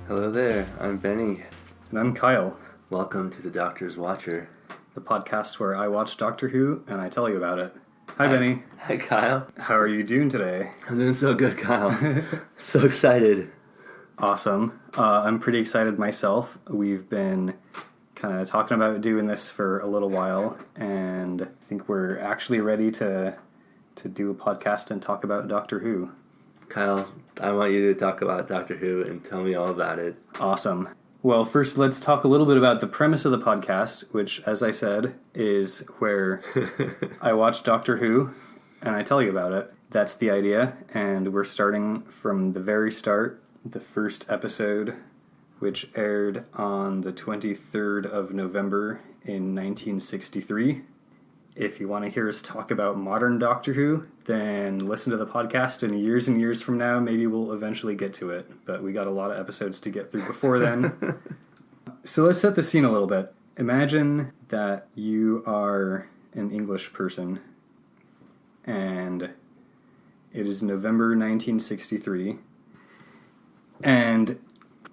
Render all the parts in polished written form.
Hello there, I'm Benny. And I'm Kyle. Welcome to the Doctor's Watcher, the podcast where I watch Doctor Who and I tell you about it. Hi, Benny. Hi, Kyle. How are you doing today? I'm doing so good, Kyle. So excited. Awesome. I'm pretty excited myself. We've been kind of talking about doing this for a little while, and I think we're actually ready to do a podcast and talk about Doctor Who. Kyle, I want you to talk about Doctor Who and tell me all about it. Awesome. Well, first let's talk a little bit about the premise of the podcast, which, as I said, is where I watch Doctor Who and I tell you about it. That's the idea, and we're starting from the very start, the first episode, which aired on the 23rd of November in 1963. If you want to hear us talk about modern Doctor Who, then listen to the podcast, and years from now, maybe we'll eventually get to it. But we got a lot of episodes to get through before then. So let's set the scene a little bit. Imagine that you are an English person, and it is November 1963, and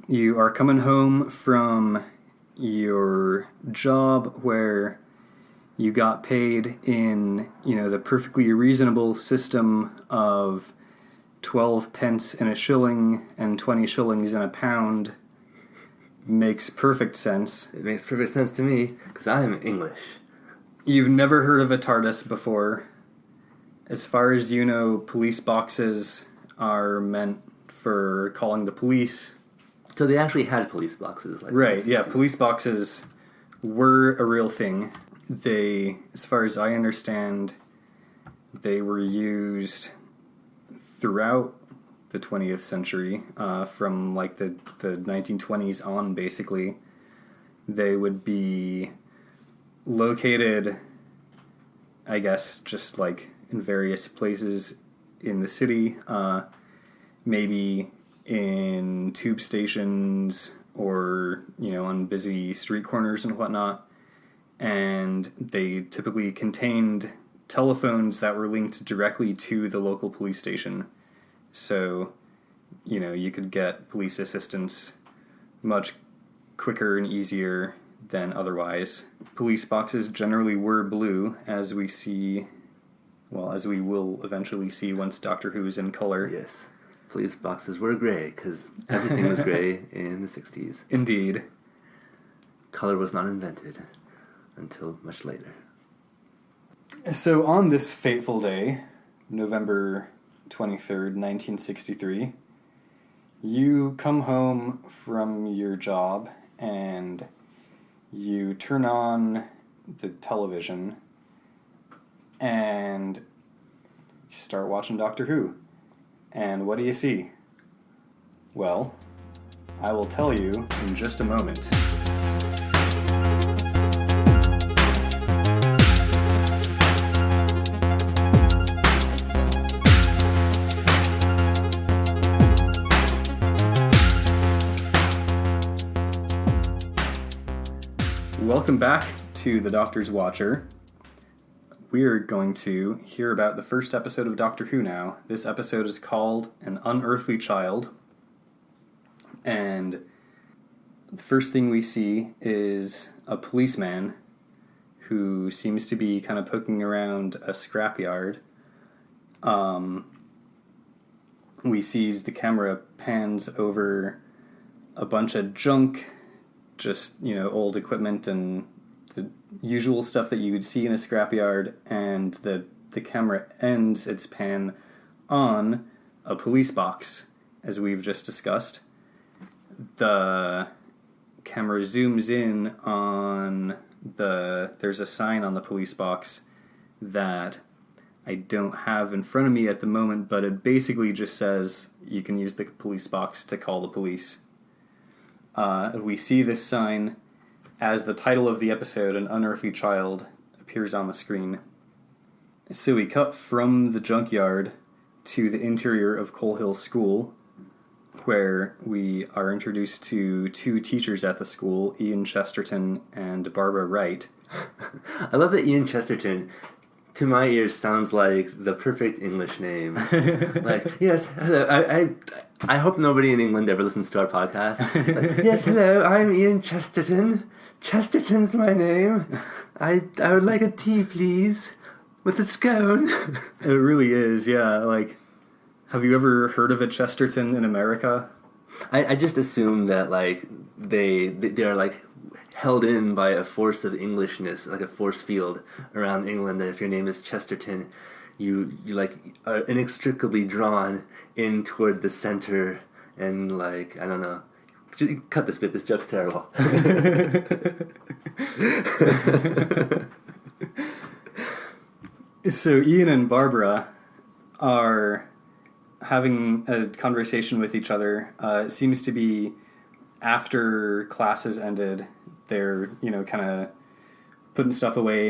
you are coming home from your job where you got paid in, the perfectly reasonable system of 12 pence in a shilling and 20 shillings in a pound. Makes perfect sense. It makes perfect sense to me, because I'm English. You've never heard of a TARDIS before. As far as you know, police boxes are meant for calling the police. So they actually had police boxes. Right, yeah, police boxes were a real thing. They, as far as I understand, they were used throughout the 20th century, from the 1920s on, basically. They would be located, I guess, just in various places in the city, maybe in tube stations or, on busy street corners and whatnot. And they typically contained telephones that were linked directly to the local police station. So, you could get police assistance much quicker and easier than otherwise. Police boxes generally were blue, as we will eventually see once Doctor Who is in color. Yes, police boxes were gray, because everything was gray in the 60s. Indeed. Color was not invented until much later. So on this fateful day, November 23rd, 1963, you come home from your job and you turn on the television and start watching Doctor Who. And what do you see? Well, I will tell you in just a moment. Welcome back to the Doctor's Watcher. We're going to hear about the first episode of Doctor Who now. This episode is called An Unearthly Child. And the first thing we see is a policeman who seems to be kind of poking around a scrapyard. We see the camera pans over a bunch of junk, just, old equipment and the usual stuff that you would see in a scrapyard, and the camera ends its pan on a police box, as we've just discussed. The camera zooms in on there's a sign on the police box that I don't have in front of me at the moment, but it basically just says you can use the police box to call the police. We see this sign as the title of the episode, An Unearthly Child, appears on the screen. So we cut from the junkyard to the interior of Coal Hill School, where we are introduced to two teachers at the school, Ian Chesterton and Barbara Wright. I love that Ian Chesterton to my ears sounds like the perfect English name. Like, yes, hello. I hope nobody in England ever listens to our podcast. Like, yes, hello. I'm Ian Chesterton. Chesterton's my name. I would like a tea, please, with a scone. It really is, yeah. Like, have you ever heard of a Chesterton in America? I just assume that like they are like held in by a force of Englishness, like a force field around England, that if your name is Chesterton, you like are inextricably drawn in toward the center, and like, I don't know. Cut this bit, this joke's terrible. So Ian and Barbara are having a conversation with each other. It seems to be after classes ended. They're, kind of putting stuff away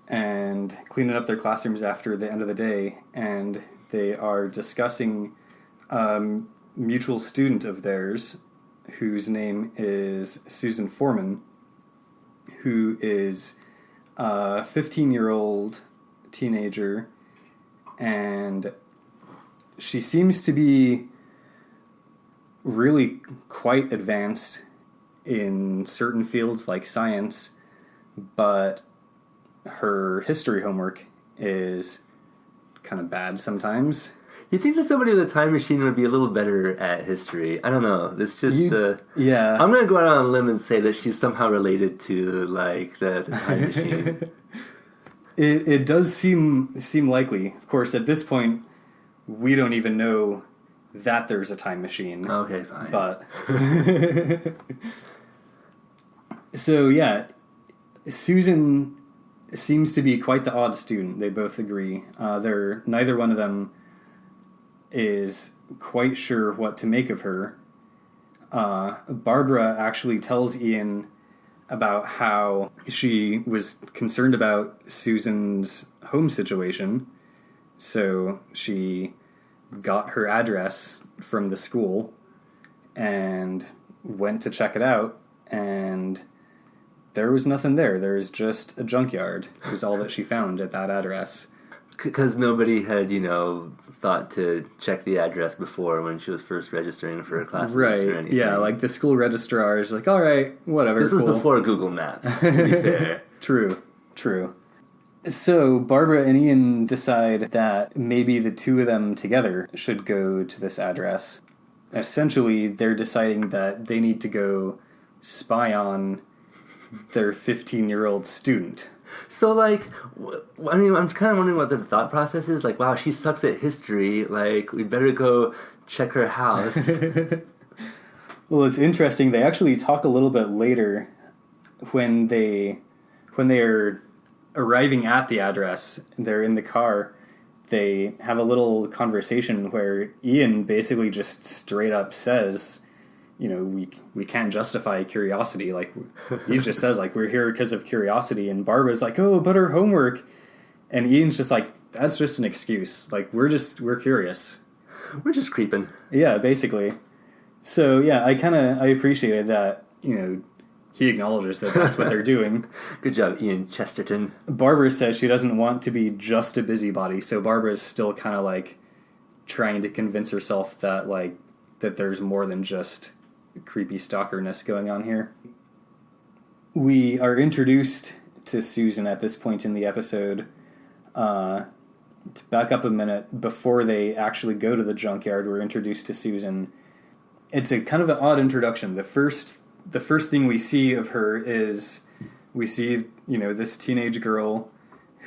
and cleaning up their classrooms after the end of the day, and they are discussing mutual student of theirs whose name is Susan Foreman, who is a 15-year-old teenager, and she seems to be really quite advanced in certain fields like science, but her history homework is kind of bad sometimes. You think that somebody with a time machine would be a little better at history? I don't know. It's just yeah. I'm going to go out on a limb and say that she's somehow related to like the time machine. It does seem likely. Of course, at this point, we don't even know that there's a time machine. Okay, fine. But so yeah, Susan seems to be quite the odd student. They both agree. Neither one of them is quite sure what to make of her. Barbara actually tells Ian about how she was concerned about Susan's home situation, so she got her address from the school and went to check it out, and there was nothing there. There was just a junkyard. It was all that she found at that address. Because nobody had, thought to check the address before when she was first registering for her classes or anything. Right, yeah, like the school registrar is like, all right, whatever, This was before Google Maps, to be fair. True. So Barbara and Ian decide that maybe the two of them together should go to this address. Essentially, they're deciding that they need to go spy on their 15-year-old student. So, like, I'm kind of wondering what their thought process is. Like, wow, she sucks at history. Like, we'd better go check her house. Well, it's interesting. They actually talk a little bit later when they are arriving at the address. They're in the car. They have a little conversation where Ian basically just straight up says, we can't justify curiosity. Like, he just says, like, we're here because of curiosity. And Barbara's like, oh, but her homework. And Ian's just like, that's just an excuse. Like, we're curious. We're just creeping. Yeah, basically. So, yeah, I appreciated that, he acknowledges that that's what they're doing. Good job, Ian Chesterton. Barbara says she doesn't want to be just a busybody. So Barbara's still kind of, like, trying to convince herself that, like, that there's more than just creepy stalkerness going on here. We are introduced to Susan at this point in the episode. To back up a minute, before they actually go to the junkyard, we're introduced to Susan. It's a kind of an odd introduction. The first thing we see of her is we see, this teenage girl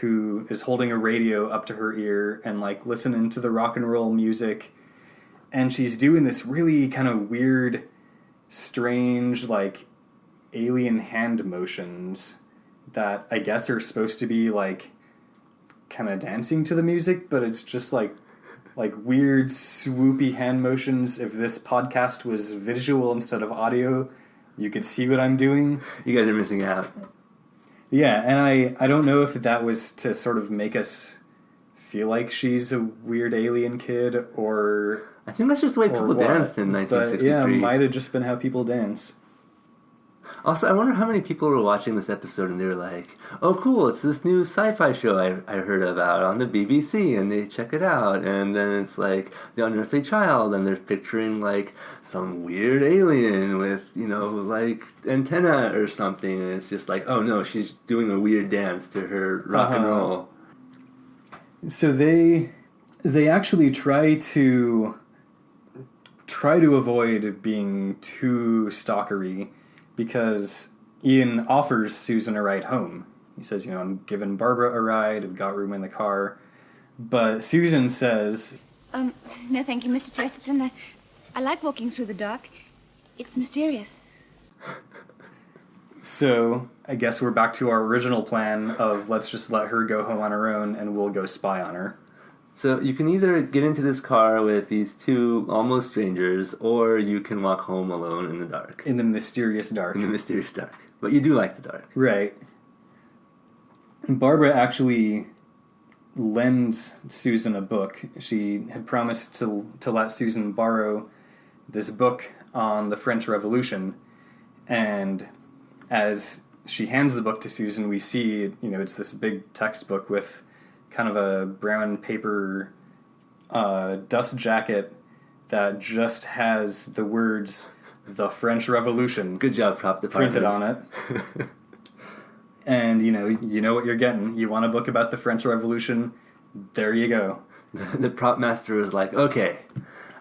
who is holding a radio up to her ear and like listening to the rock and roll music, and she's doing this really kind of weird, strange, like, alien hand motions that I guess are supposed to be, like, kind of dancing to the music, but it's just, like weird, swoopy hand motions. If this podcast was visual instead of audio, you could see what I'm doing. You guys are missing out. Yeah, and I don't know if that was to sort of make us feel like she's a weird alien kid, or... I think that's just the way people danced in 1963. But yeah, it might have just been how people dance. Also, I wonder how many people were watching this episode and they were like, "Oh, cool! It's this new sci-fi show I heard about on the BBC," and they check it out, and then it's like the Unearthly Child, and they're picturing like some weird alien with like antenna or something, and it's just like, oh no, she's doing a weird dance to her rock and roll. So they actually try to avoid being too stalkery, because Ian offers Susan a ride home. He says, I'm giving Barbara a ride, I've got room in the car. But Susan says, no thank you, Mr. Chesterton. I like walking through the dark. It's mysterious. So I guess we're back to our original plan of let's just let her go home on her own and we'll go spy on her. So you can either get into this car with these two almost strangers, or you can walk home alone in the dark. In the mysterious dark. In the mysterious dark. But you do like the dark. Right. Barbara actually lends Susan a book. She had promised to let Susan borrow this book on the French Revolution. And as she hands the book to Susan, we see, it's this big textbook with kind of a brown paper dust jacket that just has the words "The French Revolution." Good job, prop department. Printed on it. And you know what you're getting. You want a book about the French Revolution? There you go. The prop master was like, okay,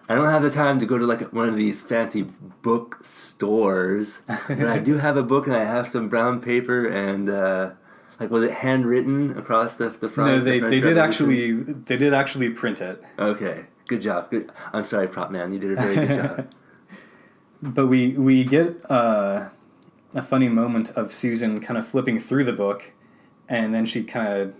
I don't have the time to go to like one of these fancy book stores, but I do have a book and I have some brown paper and was it handwritten across the front? No, they did actually print it. Okay, good job. Good. I'm sorry, prop man, you did a very good job. But we get a funny moment of Susan kind of flipping through the book, and then she kind of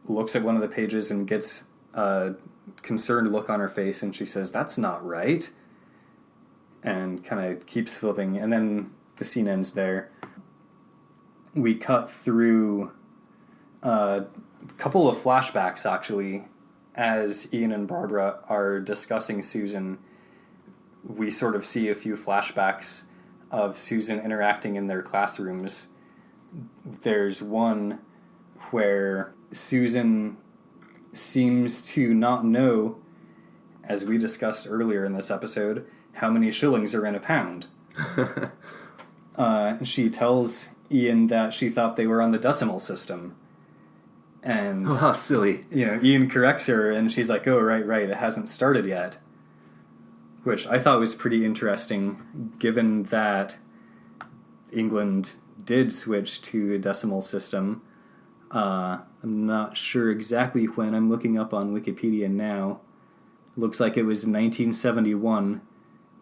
looks at one of the pages and gets a concerned look on her face, and she says, "That's not right," and kind of keeps flipping, and then the scene ends there. We cut through a couple of flashbacks, actually, as Ian and Barbara are discussing Susan. We sort of see a few flashbacks of Susan interacting in their classrooms. There's one where Susan seems to not know, as we discussed earlier in this episode, how many shillings are in a pound. She tells Ian that she thought they were on the decimal system. And oh, how silly. Ian corrects her, and she's like, oh, right, it hasn't started yet. Which I thought was pretty interesting, given that England did switch to a decimal system. I'm not sure exactly when. I'm looking up on Wikipedia now. Looks like it was 1971.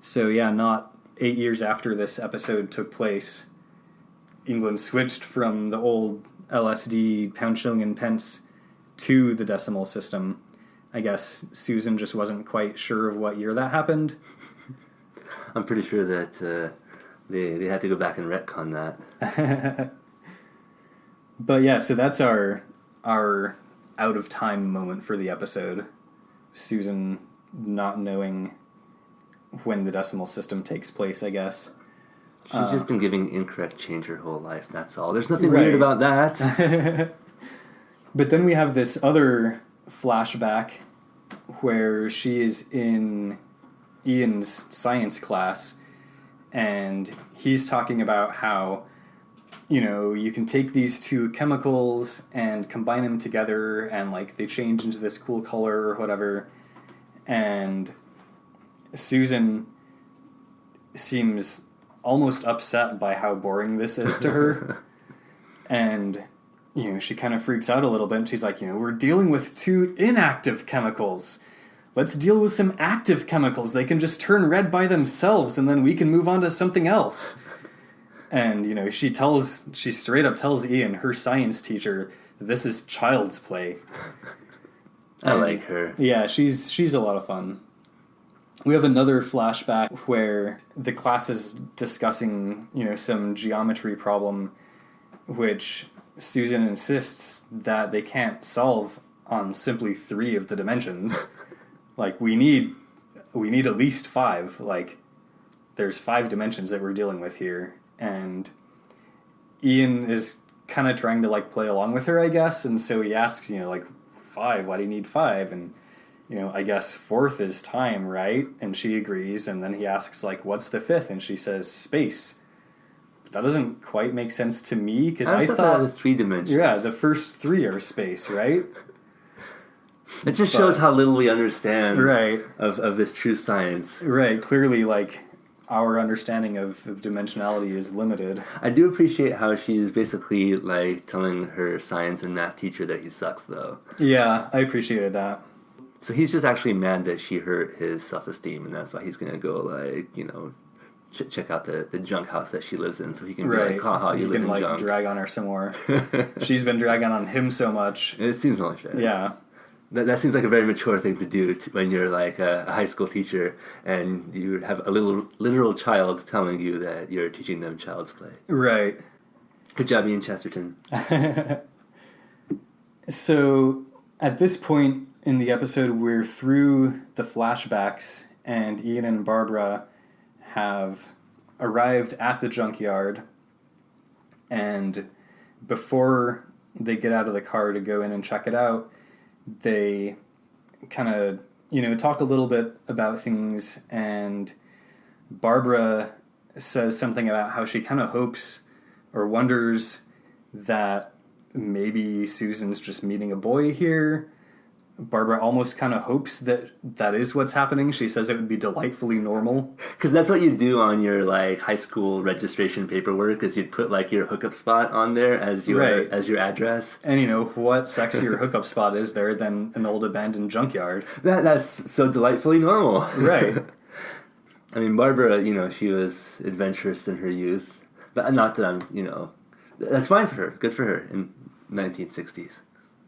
So yeah, not 8 years after this episode took place, England switched from the old LSD, pound, shilling, and pence to the decimal system. I guess Susan just wasn't quite sure of what year that happened. I'm pretty sure that they had to go back and retcon that. But yeah, so that's our out of time moment for the episode. Susan not knowing when the decimal system takes place, I guess. She's just been giving incorrect change her whole life, that's all. There's nothing weird about that. But then we have this other flashback where she is in Ian's science class, and he's talking about how, you can take these two chemicals and combine them together and they change into this cool color or whatever. And Susan seems almost upset by how boring this is to her. And, she kind of freaks out a little bit, and she's like, we're dealing with two inactive chemicals. Let's deal with some active chemicals. They can just turn red by themselves, and then we can move on to something else. And, she straight up tells Ian, her science teacher, this is child's play. I like her. Yeah, she's a lot of fun. We have another flashback where the class is discussing, some geometry problem, which Susan insists that they can't solve on simply 3 of the dimensions. We need at least 5. There's 5 dimensions that we're dealing with here. And Ian is kind of trying to, like, play along with her, I guess, and so he asks, like, 5, why do you need 5? And, I guess 4th is time, right? And she agrees, and then he asks, like, what's the 5th? And she says, space. But that doesn't quite make sense to me, because I thought... the 3 dimensions. Yeah, the first 3 are space, right? It just shows how little we understand right. of this true science. Right, clearly, like, our understanding of dimensionality is limited. I do appreciate how she's basically, like, telling her science and math teacher that he sucks, though. Yeah, I appreciated that. So he's just actually mad that she hurt his self-esteem, and that's why he's going to go, like, check out the junk house that she lives in, so he can be like, haha, you live in junk. He can, like, drag on her some more. She's been dragging on him so much. It seems only fair. Yeah. That seems like a very mature thing to do when you're, like, a high school teacher, and you have a literal child telling you that you're teaching them child's play. Right. Good job, Ian Chesterton. So, at this point in the episode, we're through the flashbacks, and Ian and Barbara have arrived at the junkyard, and before they get out of the car to go in and check it out, they kind of, talk a little bit about things, and Barbara says something about how she kind of hopes or wonders that maybe Susan's just meeting a boy here. Barbara almost kind of hopes that is what's happening. She says it would be delightfully normal. Because that's what you do on your, like, high school registration paperwork, is you'd put, like, your hookup spot on there as your as your address. And, what sexier hookup spot is there than an old abandoned junkyard? That's so delightfully normal. Right. I mean, Barbara, she was adventurous in her youth. But not that I'm, that's fine for her. Good for her in 1960s.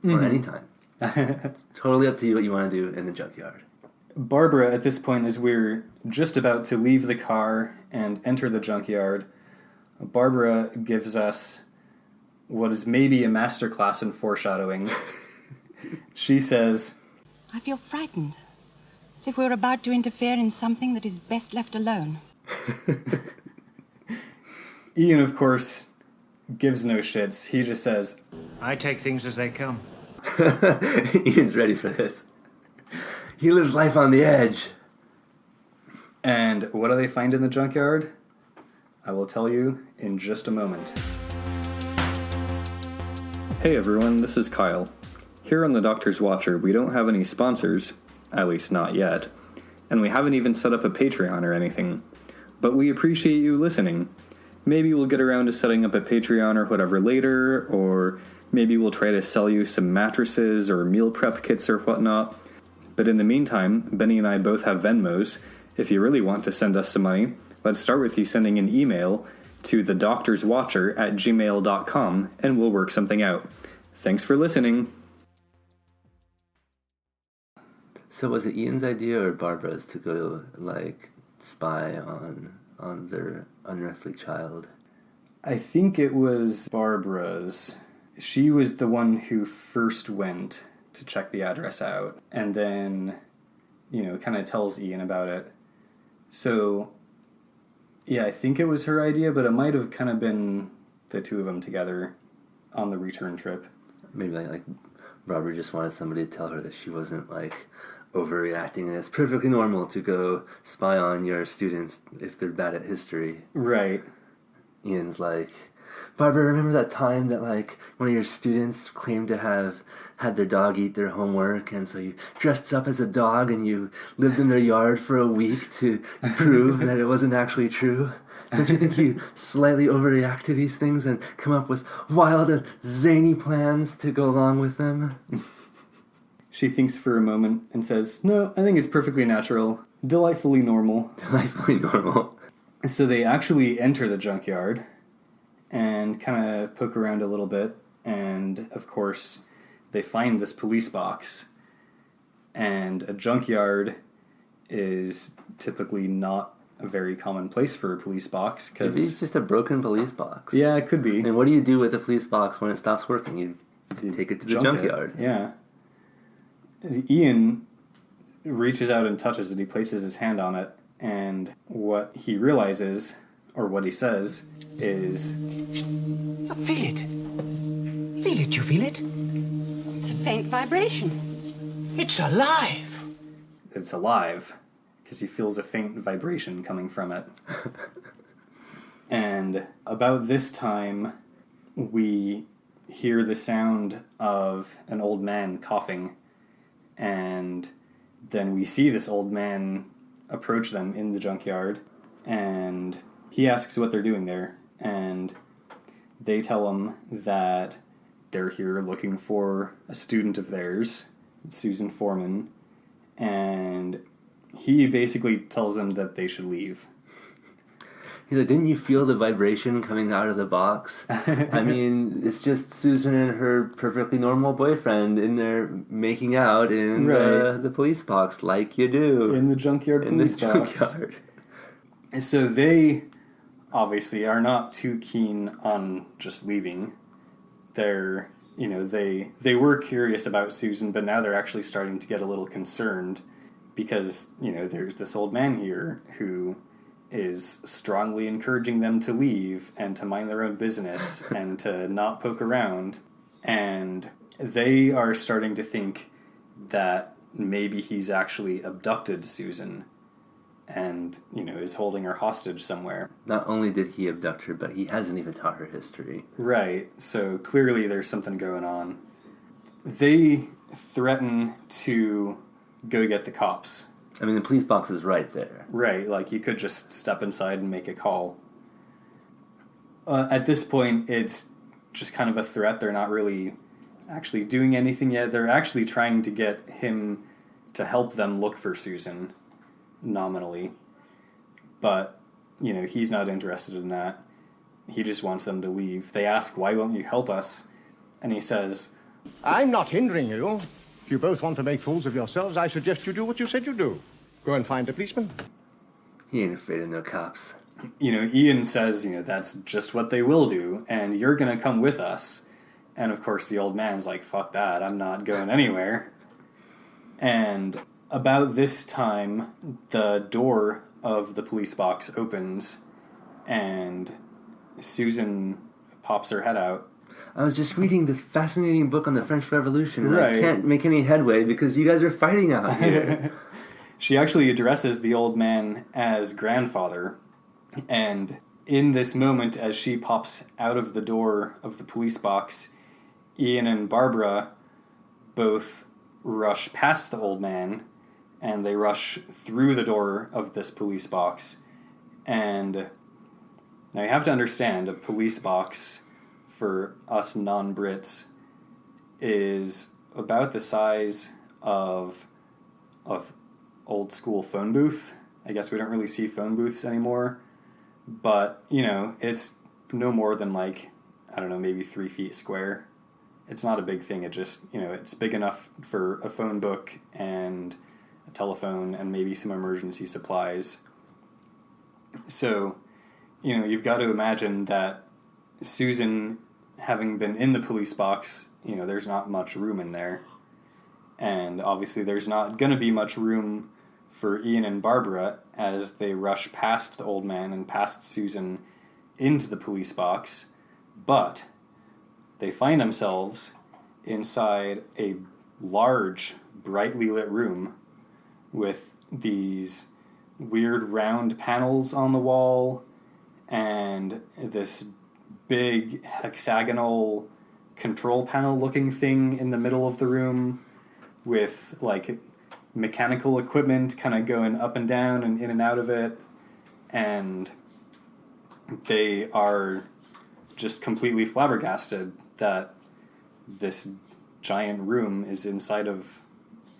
Or any time. It's totally up to you what you want to do in the junkyard. Barbara, at this point, as we're just about to leave the car and enter the junkyard, Barbara gives us what is maybe a masterclass in foreshadowing. She says, I feel frightened, as if we were about to interfere in something that is best left alone. Ian, of course, gives no shits. He just says, I take things as they come. Ian's ready for this. He lives life on the edge. And what do they find in the junkyard? I will tell you in just a moment. Hey everyone, this is Kyle. Here on the Doctor's Watcher, we don't have any sponsors, at least not yet, and we haven't even set up a Patreon or anything. But we appreciate you listening. Maybe we'll get around to setting up a Patreon or whatever later, or maybe we'll try to sell you some mattresses or meal prep kits or whatnot. But in the meantime, Benny and I both have Venmos. If you really want to send us some money, let's start with you sending an email to thedoctorswatcher@gmail.com and we'll work something out. Thanks for listening. So was it Ian's idea or Barbara's to go, like, spy on their unearthly child? I think it was Barbara's. She was the one who first went to check the address out, and then, kind of tells Ian about it. So, yeah, I think it was her idea, but it might have kind of been the two of them together on the return trip. Maybe, like Barbara just wanted somebody to tell her that she wasn't, like, overreacting, and it's perfectly normal to go spy on your students if they're bad at history. Right. Ian's like, Barbara, remember that time that, like, one of your students claimed to have had their dog eat their homework, and so you dressed up as a dog and you lived in their yard for a week to prove that it wasn't actually true? Don't you think you slightly overreact to these things and come up with wild and zany plans to go along with them? She thinks for a moment and says, no, I think it's perfectly natural. Delightfully normal. Delightfully normal. So they actually enter the junkyard and kind of poke around a little bit, and of course they find this police box. And a junkyard is typically not a very common place for a police box. Maybe it's just a broken police box. Yeah, it could be. And what do you do with a police box when it stops working? You take it to the junkyard. Yeah. Ian reaches out and touches it. He places his hand on it, and what he realizes, or what he says, is... Feel it. Feel it, you feel it? It's a faint vibration. It's alive. It's alive, because he feels a faint vibration coming from it. And about this time, we hear the sound of an old man coughing, and then we see this old man approach them in the junkyard, and he asks what they're doing there, and they tell him that they're here looking for a student of theirs, Susan Foreman, and he basically tells them that they should leave. He's like, didn't you feel the vibration coming out of the box? I mean, it's just Susan and her perfectly normal boyfriend in there making out in the police box, like you do. In the junkyard police box. Junkyard. So they obviously are not too keen on just leaving. They're, they were curious about Susan, but now they're actually starting to get a little concerned because, there's this old man here who is strongly encouraging them to leave and to mind their own business and to not poke around. And they are starting to think that maybe he's actually abducted Susan and, is holding her hostage somewhere. Not only did he abduct her, but he hasn't even taught her history. Right, so clearly there's something going on. They threaten to go get the cops. I mean, the police box is right there. Right, like you could just step inside and make a call. At this point, it's just kind of a threat. They're not really actually doing anything yet. They're actually trying to get him to help them look for Susan, nominally. But, he's not interested in that. He just wants them to leave. They ask, why won't you help us? And he says, I'm not hindering you. If you both want to make fools of yourselves, I suggest you do what you said you'd do. Go and find a policeman. He ain't afraid of no cops. Ian says, that's just what they will do, and you're going to come with us. And of course the old man's like, fuck that, I'm not going anywhere. And about this time, the door of the police box opens, and Susan pops her head out. I was just reading this fascinating book on the French Revolution, and right. I can't make any headway because you guys are fighting out here. She actually addresses the old man as grandfather, and in this moment, as she pops out of the door of the police box, Ian and Barbara both rush past the old man, and they rush through the door of this police box. And now you have to understand, a police box for us non-Brits is about the size of old school phone booth. I guess we don't really see phone booths anymore, but it's no more than maybe 3 feet square. It's not a big thing. It just, it's big enough for a phone book and a telephone and maybe some emergency supplies. So, you've got to imagine that Susan, having been in the police box, there's not much room in there. And obviously there's not going to be much room for Ian and Barbara as they rush past the old man and past Susan into the police box. But they find themselves inside a large, brightly lit room with these weird round panels on the wall and this big hexagonal control panel looking thing in the middle of the room with mechanical equipment kind of going up and down and in and out of it. And they are just completely flabbergasted that this giant room is inside of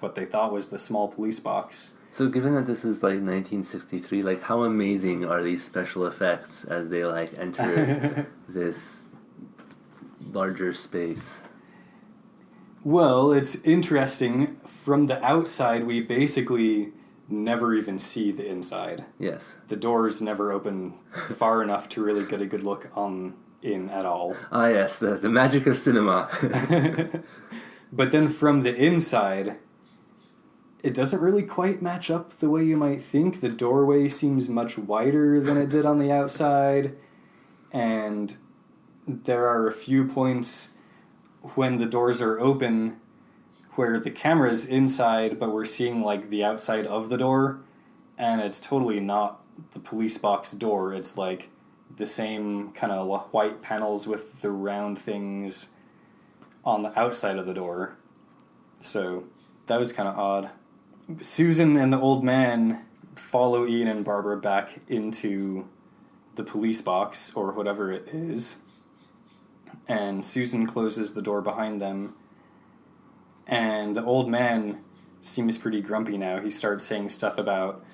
what they thought was the small police box. So given that this is 1963, how amazing are these special effects as they enter this larger space? Well, it's interesting. From the outside, we basically never even see the inside. Yes. The doors never open far enough to really get a good look in at all. Ah, yes, the magic of cinema. But then from the inside, it doesn't really quite match up the way you might think. The doorway seems much wider than it did on the outside. and there are a few points when the doors are open where the camera's inside, but we're seeing like the outside of the door, and it's totally not the police box door. It's like the same kind of white panels with the round things on the outside of the door. So that was kind of odd. Susan and the old man follow Ian and Barbara back into the police box, or whatever it is, and Susan closes the door behind them, and the old man seems pretty grumpy now. He starts saying stuff about,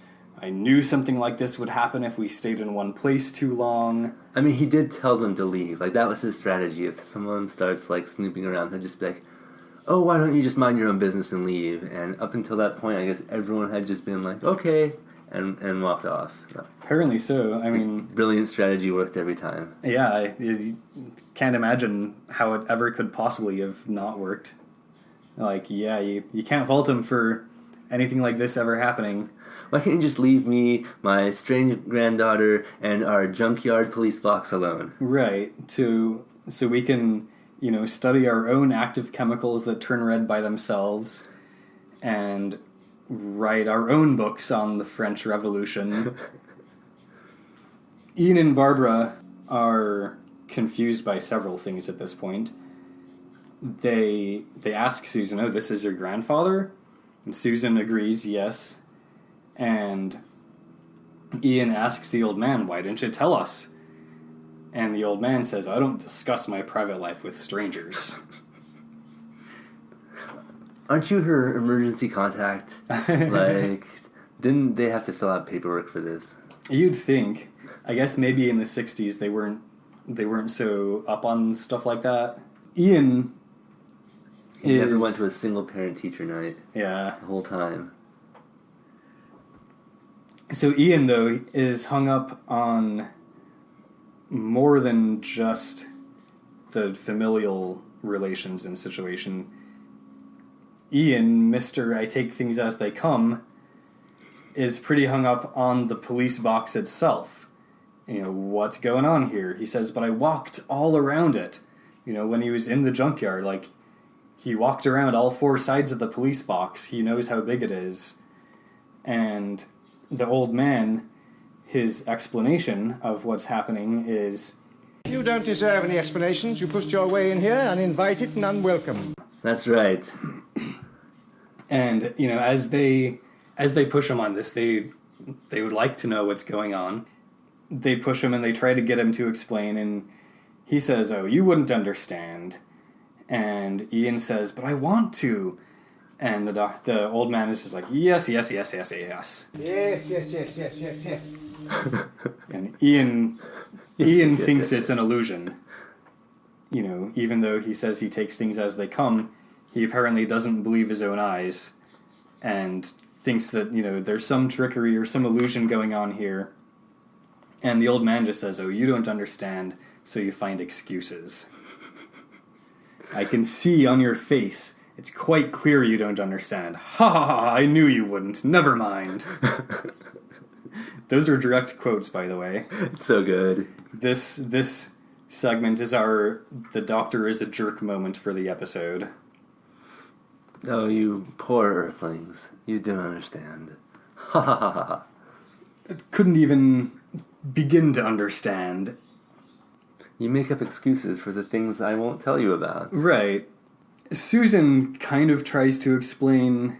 I knew something like this would happen if we stayed in one place too long. I mean, he did tell them to leave. Like, that was his strategy. If someone starts, like, snooping around, he'd just be like, oh, why don't you just mind your own business and leave? And up until that point, I guess everyone had just been like, okay, and walked off. So, apparently so. I mean, brilliant strategy, worked every time. Yeah, you can't imagine how it ever could possibly have not worked. Like, yeah, you can't fault him for anything like this ever happening. Why can't you just leave me, my strange granddaughter, and our junkyard police box alone? Right, so we can, study our own active chemicals that turn red by themselves, and write our own books on the French Revolution. Ian and Barbara are confused by several things at this point. They ask Susan, oh, this is your grandfather? And Susan agrees, yes. And Ian asks the old man, why didn't you tell us? And the old man says, I don't discuss my private life with strangers. Aren't you her emergency contact? Like, didn't they have to fill out paperwork for this? You'd think. I guess maybe in the 60s they weren't so up on stuff like that. Ian never went to a single parent-teacher night. Yeah. The whole time. So Ian, though, is hung up on more than just the familial relations and situation. Ian, Mr. I take things as they come, is pretty hung up on the police box itself. What's going on here? He says, but I walked all around it. When he was in the junkyard, like, he walked around all four sides of the police box. He knows how big it is. And the old man, his explanation of what's happening is, You don't deserve any explanations. You pushed your way in here, uninvited and unwelcome. That's right. And, as they push him on this, they would like to know what's going on. They push him and they try to get him to explain, and he says, oh, you wouldn't understand. And Ian says, but I want to. And the old man is just like, yes. Yes. And Ian thinks it's an illusion. Even though he says he takes things as they come, he apparently doesn't believe his own eyes and thinks that, there's some trickery or some illusion going on here. And the old man just says, oh, you don't understand, so you find excuses. I can see on your face, it's quite clear you don't understand. Ha ha ha, I knew you wouldn't. Never mind. Those are direct quotes, by the way. It's so good. This segment is the doctor is a jerk moment for the episode. Oh, you poor earthlings. You don't understand. Ha ha ha ha. Couldn't even begin to understand. You make up excuses for the things I won't tell you about. Right. Susan kind of tries to explain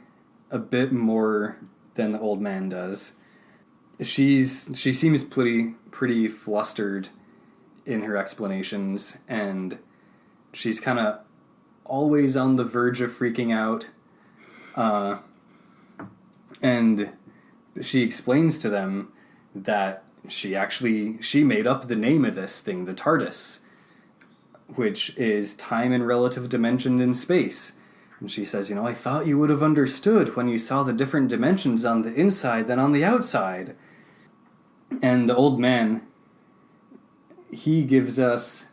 a bit more than the old man does. She seems pretty flustered in her explanations, and she's kind of always on the verge of freaking out. And she explains to them that she made up the name of this thing, the TARDIS, which is time and relative dimension in space. And she says, I thought you would have understood when you saw the different dimensions on the inside than on the outside. And the old man, he gives us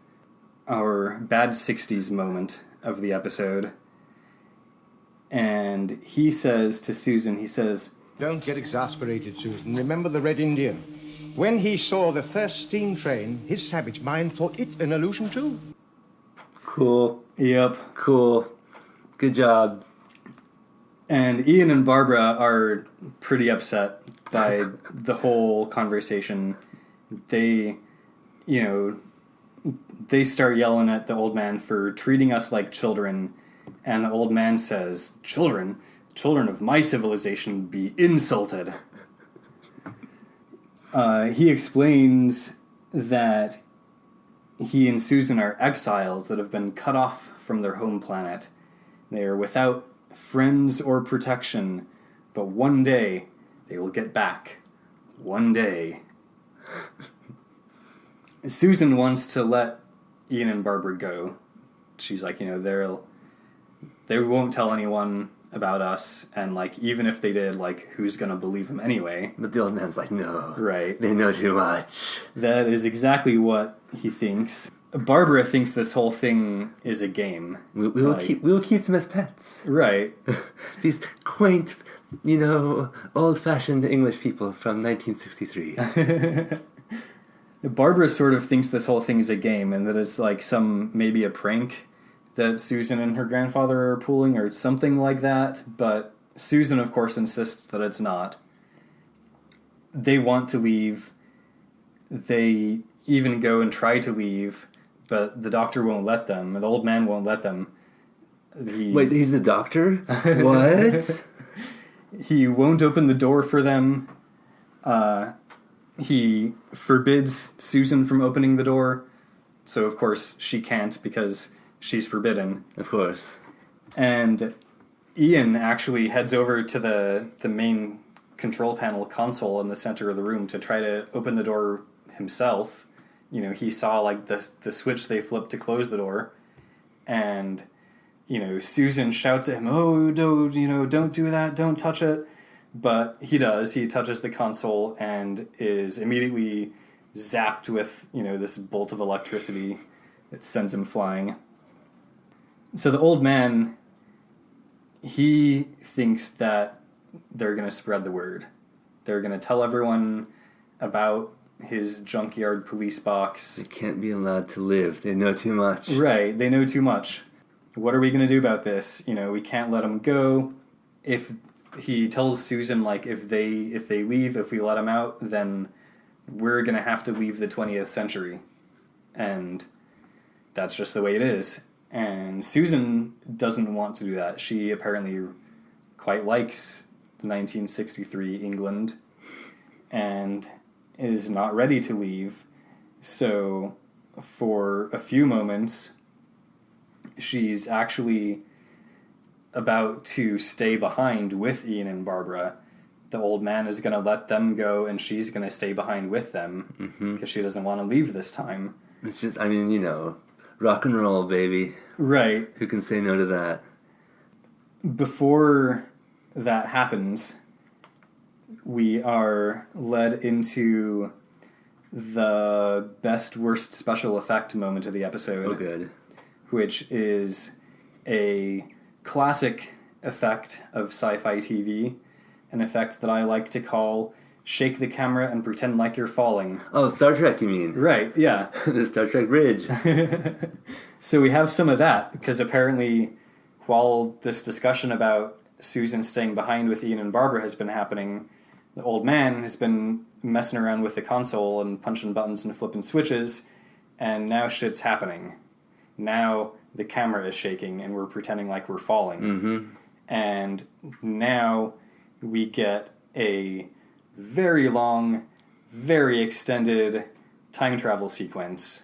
our bad 60s moment of the episode. And he says to Susan, he says, Don't get exasperated, Susan. Remember the Red Indian. When he saw the first steam train, his savage mind thought it an illusion too. Cool. Yep. Cool. Good job. And Ian and Barbara are pretty upset by the whole conversation. They, they start yelling at the old man for treating us like children. And the old man says, Children of my civilization would be insulted. He explains that he and Susan are exiles that have been cut off from their home planet. They are without friends or protection, but one day they will get back. One day. Susan wants to let Ian and Barbara go. She's like, they won't tell anyone about us, and even if they did, who's gonna believe them anyway? But the old man's like, no. Right. They know too much. That is exactly what he thinks. Barbara thinks this whole thing is a game. We will keep them as pets. Right. These quaint, old-fashioned English people from 1963. Barbara sort of thinks this whole thing is a game, and that it's maybe a prank that Susan and her grandfather are pulling, or something like that. But Susan, of course, insists that it's not. They want to leave. They even go and try to leave, but the doctor won't let them. The old man won't let them. Wait, he's the doctor? What? He won't open the door for them. He forbids Susan from opening the door. So, of course, she can't because she's forbidden. Of course. And Ian actually heads over to the main control panel console in the center of the room to try to open the door himself. He saw the switch they flipped to close the door, and Susan shouts at him, "Oh, no, don't do that, don't touch it." But he does. He touches the console and is immediately zapped with this bolt of electricity that sends him flying. So the old man, he thinks that they're going to spread the word. They're going to tell everyone about his junkyard police box. They can't be allowed to live. They know too much. Right, they know too much. What are we going to do about this? We can't let them go. If he tells Susan, if they leave, if we let them out, then we're going to have to leave the 20th century. And that's just the way it is. And Susan doesn't want to do that. She apparently quite likes 1963 England and is not ready to leave. So for a few moments, she's actually about to stay behind with Ian and Barbara. The old man is going to let them go, and she's going to stay behind with them because she doesn't want to leave this time. It's just, rock and roll, baby. Right. Who can say no to that? Before that happens, we are led into the best worst special effect moment of the episode. Oh, good. Which is a classic effect of sci-fi TV, an effect that I like to call shake the camera and pretend like you're falling. Oh, Star Trek, you mean? Right, yeah. The Star Trek bridge. So we have some of that, because apparently while this discussion about Susan staying behind with Ian and Barbara has been happening, the old man has been messing around with the console and punching buttons and flipping switches, and now shit's happening. Now the camera is shaking and we're pretending like we're falling. Mm-hmm. And now we get a very long, very extended time travel sequence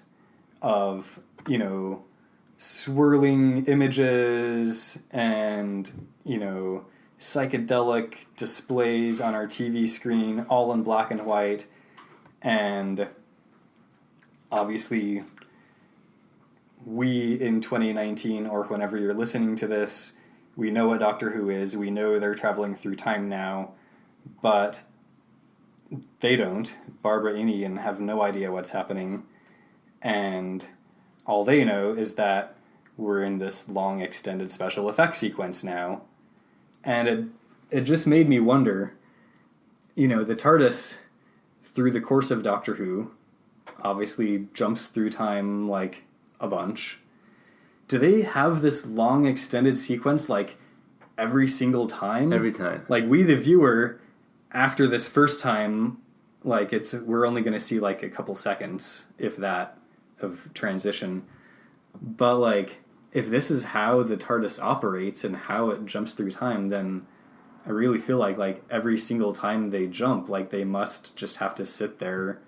of, swirling images and, psychedelic displays on our TV screen, all in black and white. And obviously, we in 2019, or whenever you're listening to this, we know what Doctor Who is. We know they're traveling through time now, but they don't. Barbara and Ian have no idea what's happening, and all they know is that we're in this long, extended special effects sequence now. And it just made me wonder, the TARDIS through the course of Doctor Who, obviously jumps through time like a bunch. Do they have this long extended sequence like every single time? Every time. Like we, the viewer, after this first time, like we're only going to see like a couple seconds, if that, of transition. But like, if this is how the TARDIS operates and how it jumps through time, then I really feel like every single time they jump, like they must just have to sit there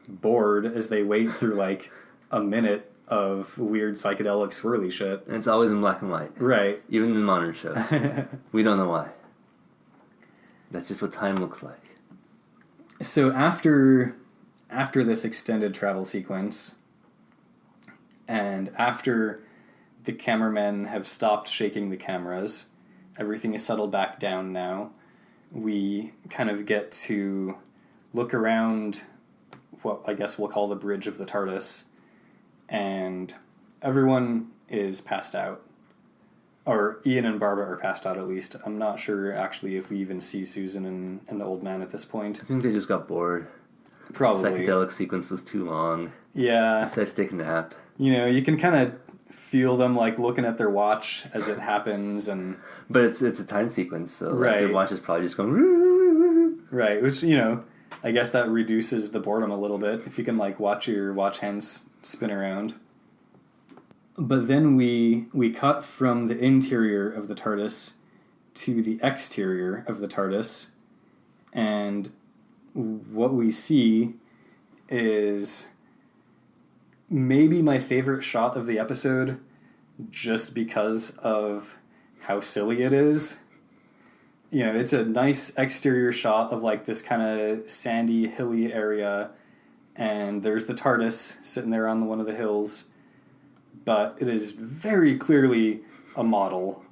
bored as they wait through like a minute of weird psychedelic swirly shit. And it's always in black and white. Right. Even in the modern show. We don't know why. That's just what time looks like. So after this extended travel sequence, and after the cameramen have stopped shaking the cameras, everything is settled back down now, we kind of get to look around what I guess we'll call the bridge of the TARDIS, and everyone is passed out. Or Ian and Barbara are passed out, at least. I'm not sure, actually, if we even see Susan and the old man at this point. I think they just got bored. Probably. The psychedelic sequence was too long. Yeah. Decided to take a nap. You know, you can kind of feel them, like, looking at their watch as it happens, and... But it's a time sequence, so right. Their watch is probably just going... Right, which, you know, I guess that reduces the boredom a little bit, if you can, like, watch your watch hands spin around. But then we cut from the interior of the TARDIS to the exterior of the TARDIS, and what we see is maybe my favorite shot of the episode, just because of how silly it is. You know, it's a nice exterior shot of like this kind of sandy, hilly area, and there's the TARDIS sitting there on one of the hills. But it is very clearly a model.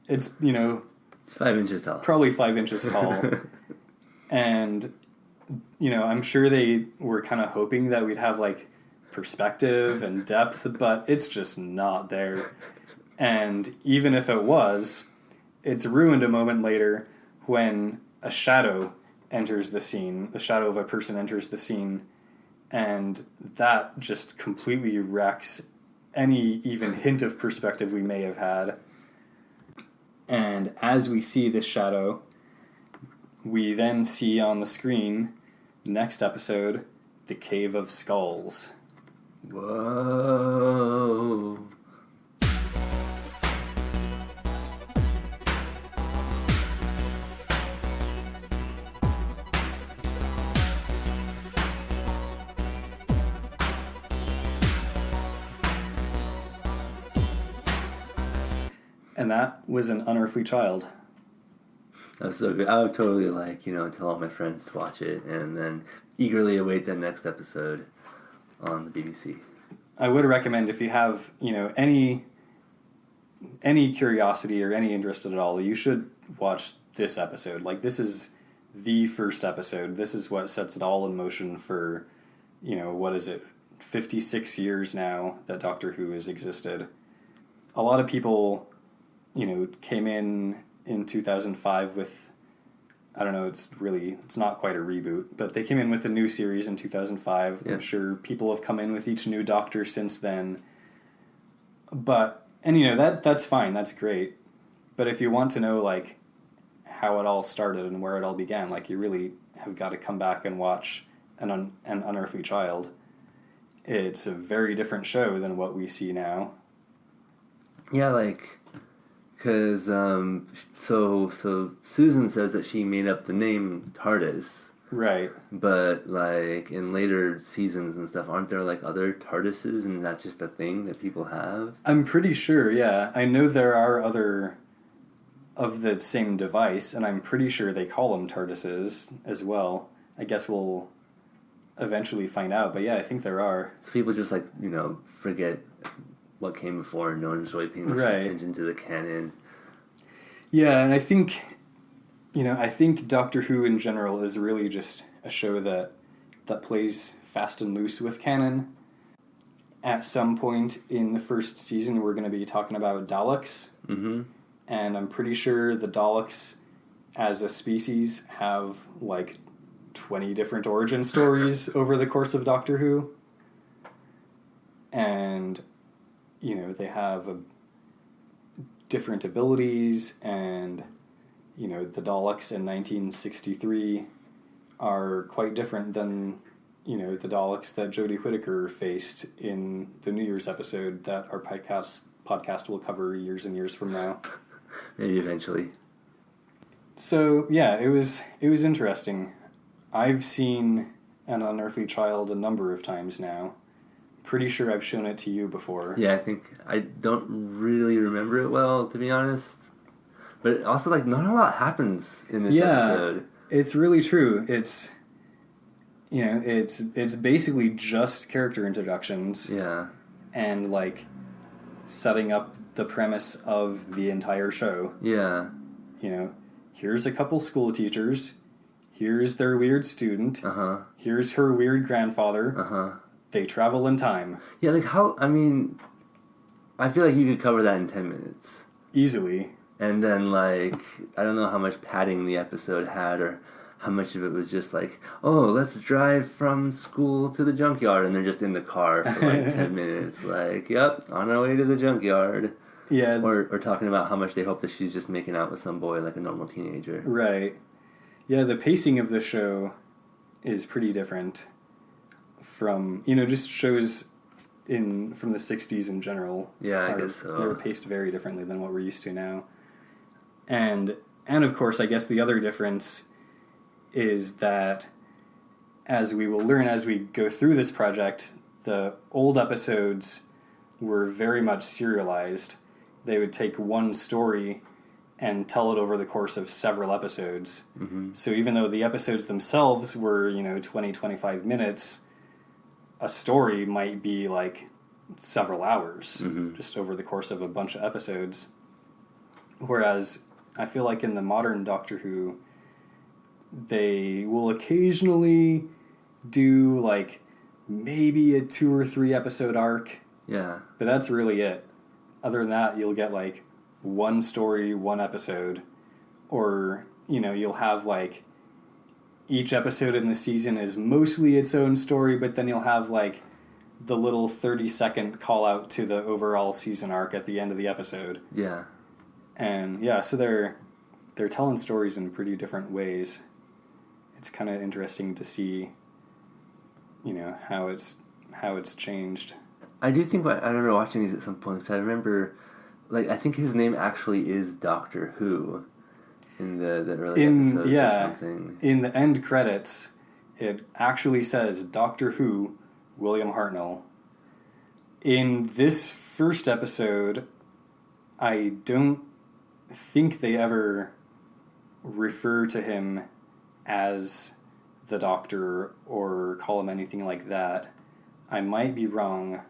It's, you know... It's 5 inches tall. Probably 5 inches tall. And, you know, I'm sure they were kind of hoping that we'd have, like, perspective and depth, but it's just not there. And even if it was, it's ruined a moment later when a shadow enters the scene. The shadow of a person enters the scene. And that just completely wrecks any even hint of perspective we may have had. And as we see this shadow, we then see on the screen, next episode, The Cave of Skulls. Whoa. And that was an Unearthly Child. That's so good. I would totally tell all my friends to watch it and then eagerly await that next episode on the BBC. I would recommend, if you have, any curiosity or any interest at all, you should watch this episode. Like, this is the first episode. This is what sets it all in motion for, 56 years now that Doctor Who has existed. A lot of people... came in 2005 with, I don't know, it's not quite a reboot, but they came in with a new series in 2005. Yeah. I'm sure people have come in with each new Doctor since then. But, that's fine, that's great. But if you want to know, how it all started and where it all began, you really have got to come back and watch an Unearthly Child. It's a very different show than what we see now. Yeah, because, so Susan says that she made up the name TARDIS. Right. But, in later seasons and stuff, aren't there, other TARDISes, and that's just a thing that people have? I'm pretty sure, yeah. I know there are other of the same device, and I'm pretty sure they call them TARDISes as well. I guess we'll eventually find out, but yeah, I think there are. So people just, forget what came before, and no one's really paying much attention to the canon. Yeah, and I think Doctor Who in general is really just a show that plays fast and loose with canon. At some point in the first season, we're going to be talking about Daleks. Mm-hmm. And I'm pretty sure the Daleks, as a species, have, 20 different origin stories over the course of Doctor Who. And, they have different abilities, and, the Daleks in 1963 are quite different than, the Daleks that Jodie Whittaker faced in the New Year's episode that our podcast will cover years and years from now. Maybe eventually. So, yeah, it was interesting. I've seen An Unearthly Child a number of times now. Pretty sure I've shown it to you before. Yeah, I don't really remember it well, to be honest. But also, not a lot happens in this episode. It's really true. It's, it's basically just character introductions. Yeah. And, setting up the premise of the entire show. Yeah. Here's a couple school teachers. Here's their weird student. Uh-huh. Here's her weird grandfather. Uh-huh. They travel in time. Yeah, I feel like you could cover that in 10 minutes. Easily. And then, I don't know how much padding the episode had, or how much of it was just let's drive from school to the junkyard, and they're just in the car for 10 minutes. Yep, on our way to the junkyard. Yeah. Or talking about how much they hope that she's just making out with some boy like a normal teenager. Right. Yeah, the pacing of the show is pretty different from, just shows from the 60s in general. Yeah, I guess so. They were paced very differently than what we're used to now. And of course, I guess the other difference is that, as we will learn as we go through this project, the old episodes were very much serialized. They would take one story and tell it over the course of several episodes. Mm-hmm. So even though the episodes themselves were, 20, 25 minutes, a story might be several hours, just over the course of a bunch of episodes. Whereas I feel like in the modern Doctor Who, they will occasionally do maybe a 2 or 3 episode arc. Yeah. But that's really it. Other than that, you'll get one story, one episode, or, you'll have each episode in the season is mostly its own story, but then you'll have the little 30-second call out to the overall season arc at the end of the episode. Yeah. And yeah, so they're telling stories in pretty different ways. It's kind of interesting to see, how it's changed. I do think I remember watching these at some point, because I remember, I think his name actually is Doctor Who in the early episodes or something. In the end credits, it actually says Doctor Who, William Hartnell. In this first episode, I don't think they ever refer to him as the Doctor or call him anything like that. I might be wrong,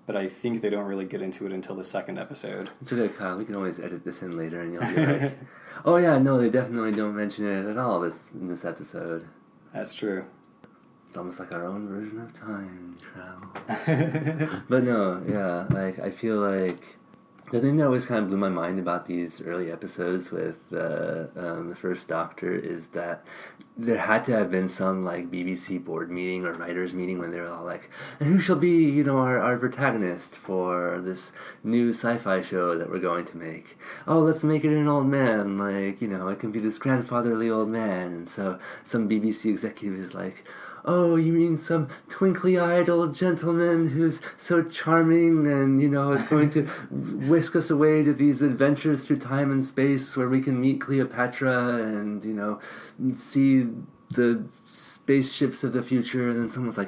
but I think they don't really get into it until the second episode. It's okay, Kyle. We can always edit this in later, and you'll be like, "Oh yeah, no, they definitely don't mention it at all in this episode." That's true. It's almost like our own version of time travel. But no, yeah, I feel like the thing that always kind of blew my mind about these early episodes with the first Doctor is that there had to have been some BBC board meeting or writers meeting when they were all and who shall be our protagonist for this new sci-fi show that we're going to make? Oh, let's make it an old man, it can be this grandfatherly old man. And so some BBC executive is oh, you mean some twinkly-eyed old gentleman who's so charming and, is going to whisk us away to these adventures through time and space where we can meet Cleopatra and, see the spaceships of the future. And then someone's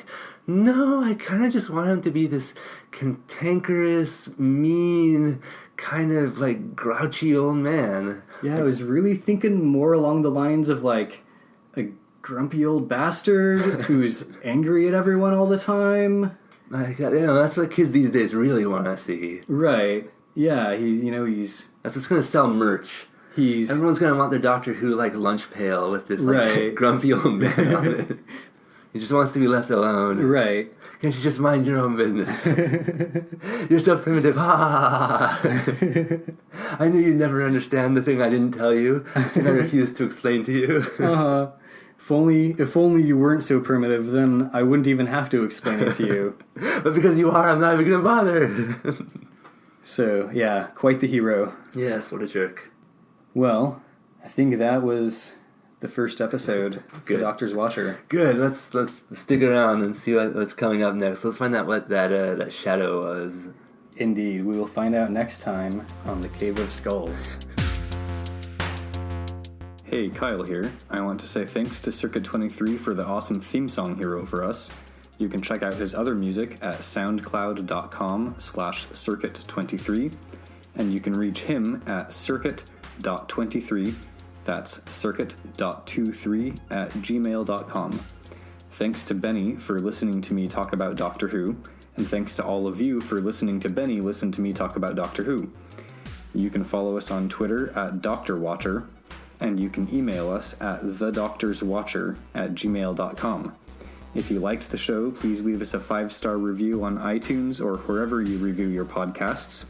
no, I kind of just want him to be this cantankerous, mean, kind of, grouchy old man. Yeah, I was really thinking more along the lines of, a grumpy old bastard who's angry at everyone all the time. That's what kids these days really want to see. Right. Yeah, he's... That's what's going to sell merch. Everyone's going to want their Doctor Who, lunch pail with this, grumpy old man on it. He just wants to be left alone. Right. Can't you just mind your own business? You're so primitive. Ha! I knew you'd never understand the thing I didn't tell you, and I refused to explain to you. If only you weren't so primitive, then I wouldn't even have to explain it to you. But because you are, I'm not even gonna bother. So, yeah, quite the hero. Yes, what a jerk. Well, I think that was the first episode of Good. The Doctor's Watcher. Good. Let's stick around and see what's coming up next. Let's find out what that shadow was. Indeed, we will find out next time on The Cave of Skulls. Hey, Kyle here. I want to say thanks to Circuit 23 for the awesome theme song he wrote for us. You can check out his other music at soundcloud.com/circuit23, and you can reach him at circuit.23, that's circuit.23@gmail.com. Thanks to Benny for listening to me talk about Doctor Who, and thanks to all of you for listening to Benny listen to me talk about Doctor Who. You can follow us on Twitter at Doctor Watcher, and you can email us at thedoctorswatcher@gmail.com. If you liked the show, please leave us a 5-star review on iTunes or wherever you review your podcasts.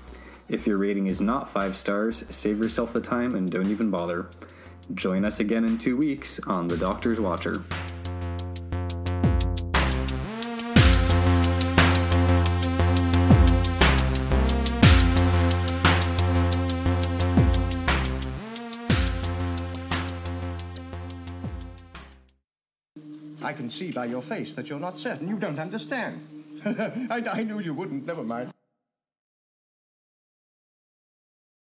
If your rating is not 5 stars, save yourself the time and don't even bother. Join us again in 2 weeks on The Doctor's Watcher. I can see by your face that you're not certain. You don't understand. I knew you wouldn't. Never mind.